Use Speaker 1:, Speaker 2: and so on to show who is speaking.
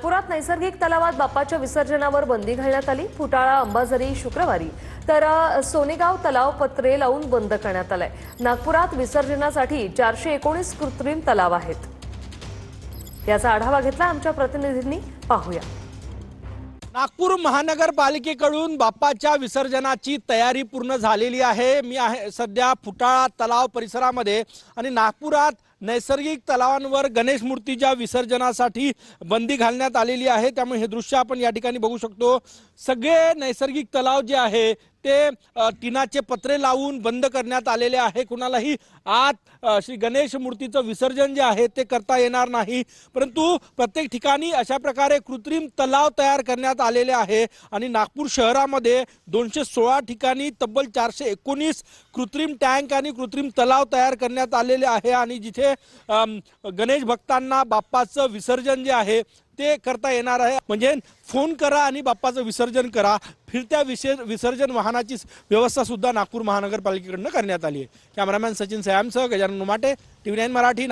Speaker 1: नागपुरात नैसर्गिक तलावात बाप्पाच्या विसर्जनावर बंदी घालण्यात आली। फुटाळा अंबाझरी शुक्रवारी तर सोनेगाव तलाव पत्रे लावून बंद करण्यात आलाय। नागपुरात विसर्जनासाठी 419 कृत्रिम तलाव आहेत। याचा आढावा घेतला आमच्या प्रतिनिधींनी, पाहूया।
Speaker 2: नागपूर महानगरपालिकेकडून बाप्पाच्या विसर्जनाची तयारी पूर्ण झालेली आहे। मी आहे सध्या फुटाळा तलाव परिसरामध्ये आणि नागपुरात नैसर्गिक तलावांवर गणेश मूर्तीच्या विसर्जनासाठी बंदी घालण्यात आलेली आहे। त्यामुळे हे दृश्य आपण या ठिकाणी बघू शकतो। सगळे नैसर्गिक तलाव जे आहे ते टिनाचे पत्रे लावून बंद करण्यात आलेले आहे। कुणालाही आत श्री गणेश मूर्तीचं विसर्जन जे आहे ते करता येणार नाही। परंतु प्रत्येक ठिकाणी अशा प्रकारे कृत्रिम तलाव तयार करण्यात आलेले आहे आणि नागपूर शहरामध्ये 216 ठिकाणी तब्बल 419 कृत्रिम टँक आणि कृत्रिम तलाव तयार करण्यात आलेले आहे आणि जिथे गणेश भक्तांना बाप्पाचं विसर्जन जे आहे ते करता येणार आहे। म्हणजे फोन करा आणि बाप्पाचं विसर्जन करा। फिरत्या विसर्जन वाहनाची व्यवस्था सुद्धा नागपूर महानगरपालिकेकडून करण्यात आली आहे। कॅमेरामॅन सचिन सयामसह गजानन उमाटे, TV9 मराठी।